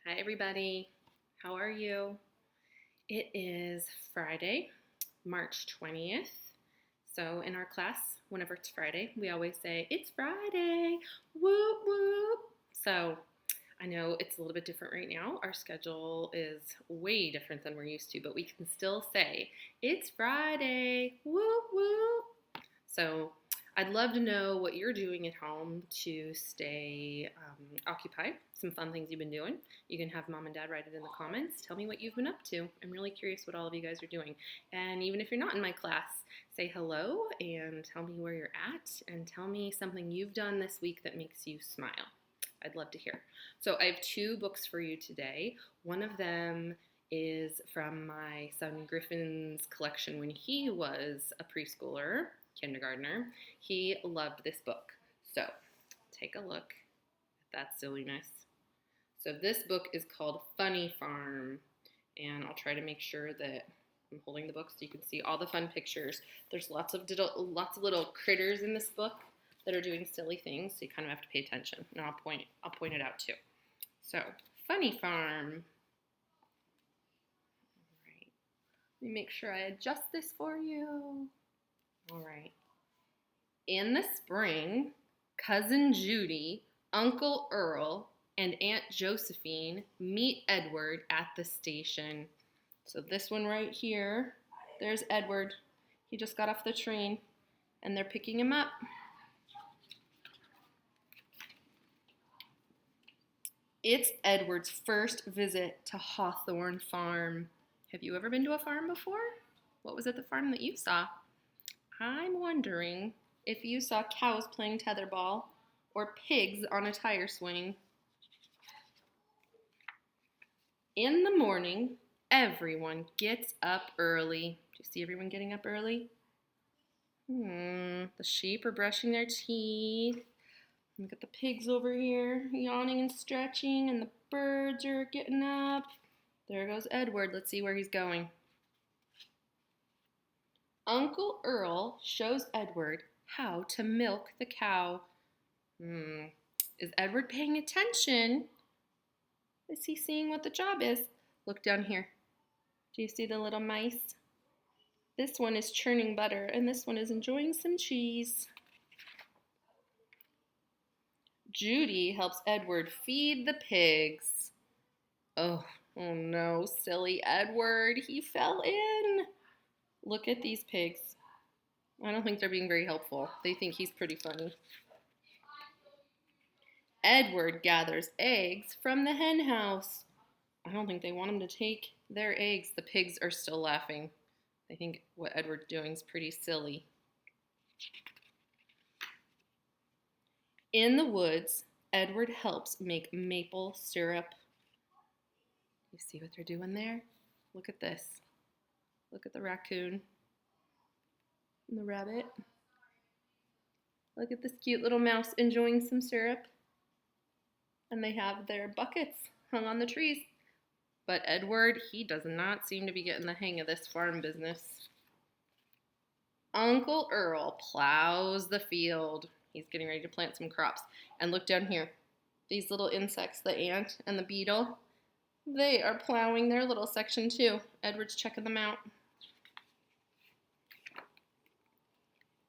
Hi, everybody. How are you? It is Friday, March 20th. So, in our class, whenever it's Friday, we always say, "It's Friday! Whoop, whoop!" So, I know it's a little bit different right now. Our schedule is way different than we're used to, but we can still say, "It's Friday! Whoop, whoop!" So, I'd love to know what you're doing at home to stay occupied. Some fun things you've been doing. You can have mom and dad write it in the comments. Tell me what you've been up to. I'm really curious what all of you guys are doing. And even if you're not in my class, say hello and tell me where you're at and tell me something you've done this week that makes you smile. I'd love to hear. So, I have two books for you today. One of them is from my son Griffin's collection when he was a preschooler, kindergartner. He loved this book. So, take a look at that silliness. So, this book is called Funny Farm, and I'll try to make sure that I'm holding the book so you can see all the fun pictures. There's lots of little critters in this book that are doing silly things, so you kind of have to pay attention. And I'll point it out too. So, Funny Farm. All right. Let me make sure I adjust this for you. All right. In the spring, Cousin Judy, Uncle Earl, and Aunt Josephine meet Edward at the station. So this one right here, there's Edward. He just got off the train, and they're picking him up. It's Edward's first visit to Hawthorne Farm. Have you ever been to a farm before? What was at the farm that you saw? I'm wondering if you saw cows playing tetherball or pigs on a tire swing. In the morning, everyone gets up early. Do you see everyone getting up early? The sheep are brushing their teeth. Look at the pigs over here, yawning and stretching, and the birds are getting up. There goes Edward. Let's see where he's going. Uncle Earl shows Edward how to milk the cow. Is Edward paying attention? Is he seeing what the job is? Look down here. Do you see the little mice? This one is churning butter, and this one is enjoying some cheese. Judy helps Edward feed the pigs. Oh no, silly Edward. He fell in. Look at these pigs. I don't think they're being very helpful. They think he's pretty funny. Edward gathers eggs from the hen house. I don't think they want him to take their eggs. The pigs are still laughing. They think what Edward's doing is pretty silly. In the woods, Edward helps make maple syrup. You see what they're doing there? Look at this. Look at the raccoon and the rabbit. Look at this cute little mouse enjoying some syrup. And they have their buckets hung on the trees. But Edward, he does not seem to be getting the hang of this farm business. Uncle Earl plows the field. He's getting ready to plant some crops. And look down here. These little insects, the ant and the beetle, they are plowing their little section too. Edward's checking them out.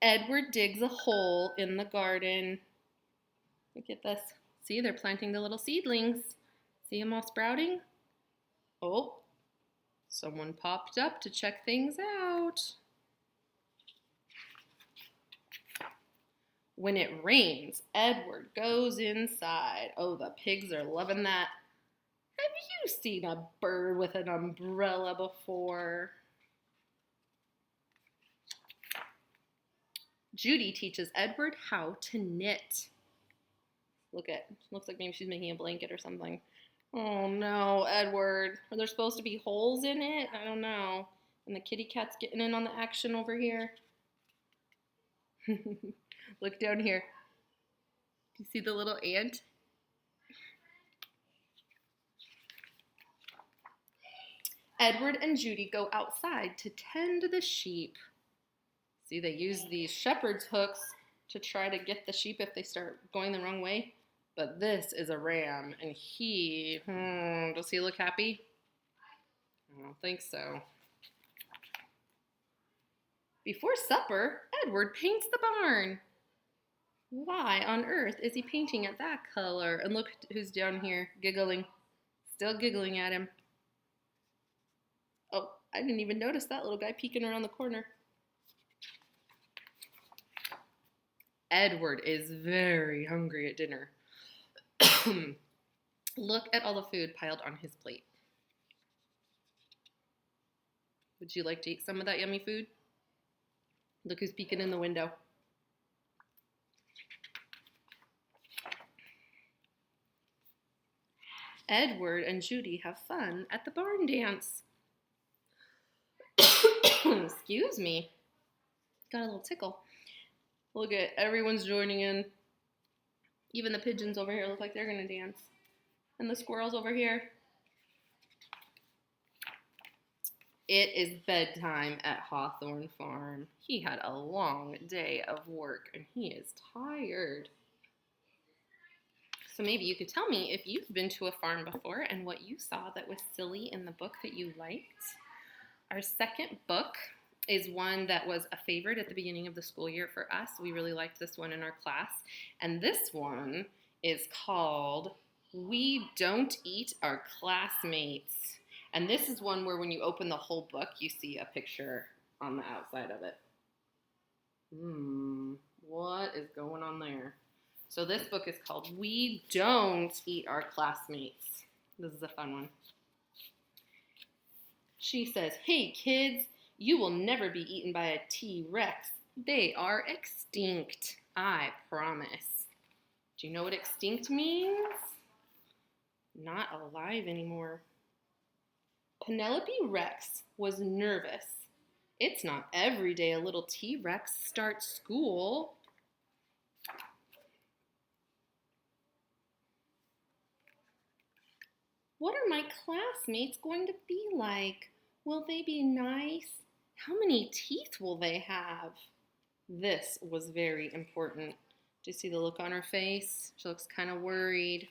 Edward digs a hole in the garden. Look at this. See, they're planting the little seedlings. See them all sprouting? Oh, someone popped up to check things out. When it rains, Edward goes inside. Oh, the pigs are loving that. Have you seen a bird with an umbrella before? Judy teaches Edward how to knit. Looks like maybe she's making a blanket or something. Oh no, Edward. Are there supposed to be holes in it? I don't know. And the kitty cat's getting in on the action over here. Look down here. Do you see the little ant? Edward and Judy go outside to tend the sheep. See, they use these shepherd's hooks to try to get the sheep if they start going the wrong way. But this is a ram, and does he look happy? I don't think so. Before supper, Edward paints the barn. Why on earth is he painting it that color? And look who's down here, giggling. Still giggling at him. Oh, I didn't even notice that little guy peeking around the corner. Edward is very hungry at dinner. Look at all the food piled on his plate. Would you like to eat some of that yummy food? Look who's peeking in the window. Edward and Judy have fun at the barn dance. Excuse me. Got a little tickle. Look at everyone's joining in. Even the pigeons over here look like they're going to dance. And the squirrels over here. It is bedtime at Hawthorne Farm. He had a long day of work and he is tired. So maybe you could tell me if you've been to a farm before and what you saw that was silly in the book that you liked. Our second book is one that was a favorite at the beginning of the school year for us. We really liked this one in our class. And this one is called We Don't Eat Our Classmates. And this is one where when you open the whole book, you see a picture on the outside of it. What is going on there? So this book is called We Don't Eat Our Classmates. This is a fun one. She says, "Hey kids, you will never be eaten by a T-Rex. They are extinct, I promise." Do you know what extinct means? Not alive anymore. Penelope Rex was nervous. It's not every day a little T-Rex starts school. What are my classmates going to be like? Will they be nice? How many teeth will they have? This was very important. Do you see the look on her face? She looks kind of worried.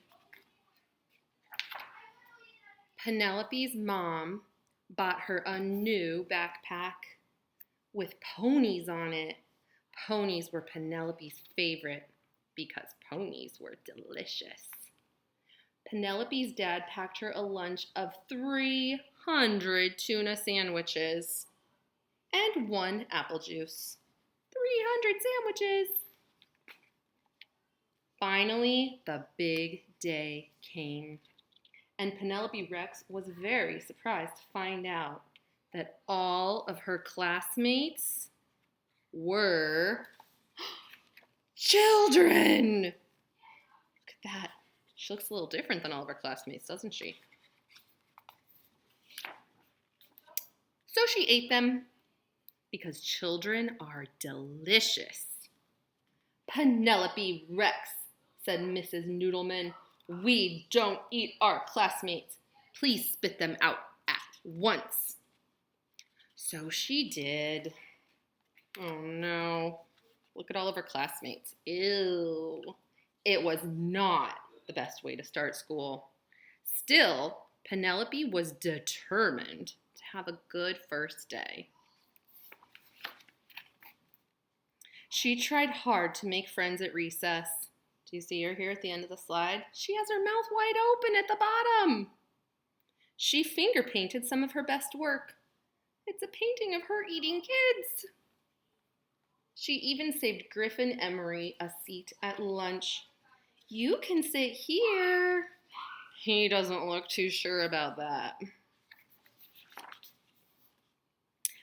Penelope's mom bought her a new backpack with ponies on it. Ponies were Penelope's favorite because ponies were delicious. Penelope's dad packed her a lunch of 300 tuna sandwiches and 1 apple juice. 300 sandwiches! Finally, the big day came. And Penelope Rex was very surprised to find out that all of her classmates were children. Look at that. She looks a little different than all of her classmates, doesn't she? So she ate them because children are delicious. "Penelope Rex," said Mrs. Noodleman, "we don't eat our classmates. Please spit them out at once." So she did. Oh no. Look at all of her classmates. Ew. It was not the best way to start school. Still, Penelope was determined to have a good first day. She tried hard to make friends at recess. Do you see her here at the end of the slide? She has her mouth wide open at the bottom. She finger painted some of her best work. It's a painting of her eating kids. She even saved Griffin Emery a seat at lunch. "You can sit here." He doesn't look too sure about that.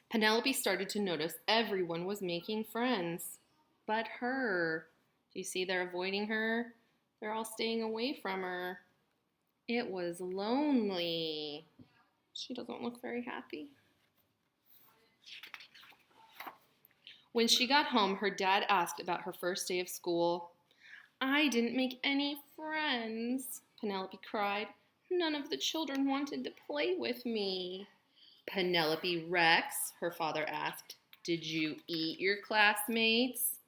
Penelope started to notice everyone was making friends, but her. Do you see they're avoiding her? They're all staying away from her. It was lonely. She doesn't look very happy. When she got home, her dad asked about her first day of school. "I didn't make any friends," Penelope cried. "None of the children wanted to play with me." "Penelope Rex," her father asked, "did you eat your classmates?"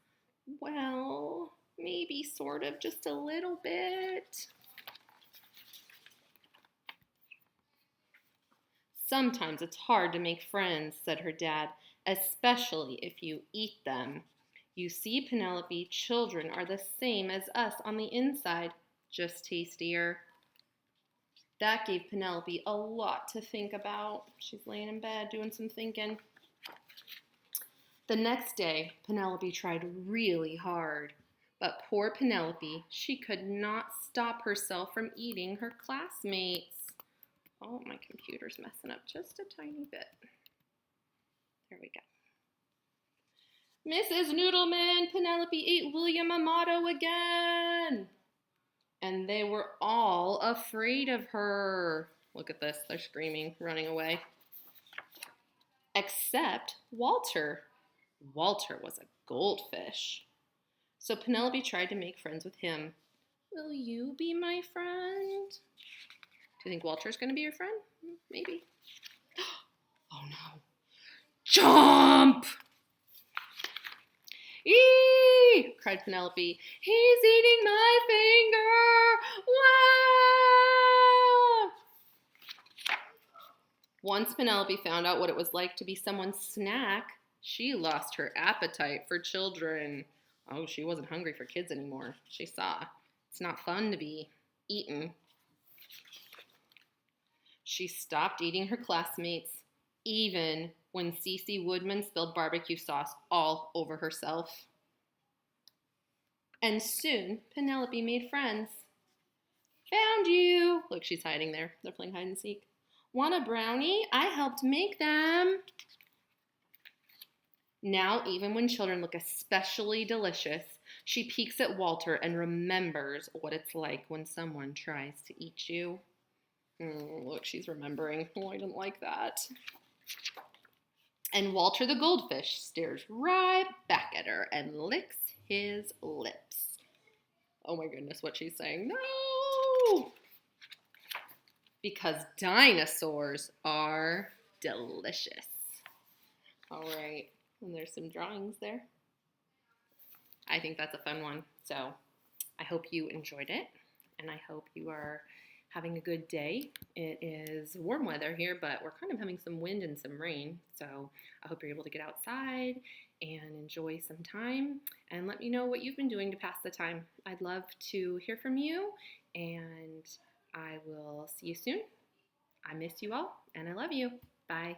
"Well," Maybe, sort of, just a little bit. Sometimes it's hard to make friends, said her dad, especially if you eat them. You see, Penelope, children are the same as us on the inside, just tastier. That gave Penelope a lot to think about. She's laying in bed doing some thinking. The next day, Penelope tried really hard. But poor Penelope, she could not stop herself from eating her classmates. Oh, my computer's messing up just a tiny bit. There we go. Mrs. Noodleman, Penelope ate William Amato again. And they were all afraid of her. Look at this, they're screaming, running away. Except Walter. Walter was a goldfish. So Penelope tried to make friends with him. Will you be my friend? Do you think Walter's going to be your friend? Maybe. Oh no. Jump! Eee! Cried Penelope. He's eating my finger! Wow! Once Penelope found out what it was like to be someone's snack, she lost her appetite for children. Oh, she wasn't hungry for kids anymore. She saw it's not fun to be eaten. She stopped eating her classmates, even when Cece Woodman spilled barbecue sauce all over herself. And soon, Penelope made friends. Found you! Look, she's hiding there. They're playing hide and seek. Want a brownie? I helped make them. Now, even when children look especially delicious, she peeks at Walter and remembers what it's like when someone tries to eat you. Look, she's remembering. Oh, I didn't like that. And Walter the goldfish stares right back at her and licks his lips. Oh my goodness, what she's saying. No! Because dinosaurs are delicious. All right, and there's some drawings there. I think that's a fun one. So I hope you enjoyed it, and I hope you are having a good day. It is warm weather here, but we're kind of having some wind and some rain. So I hope you're able to get outside and enjoy some time. And let me know what you've been doing to pass the time. I'd love to hear from you, and I will see you soon. I miss you all, and I love you. Bye.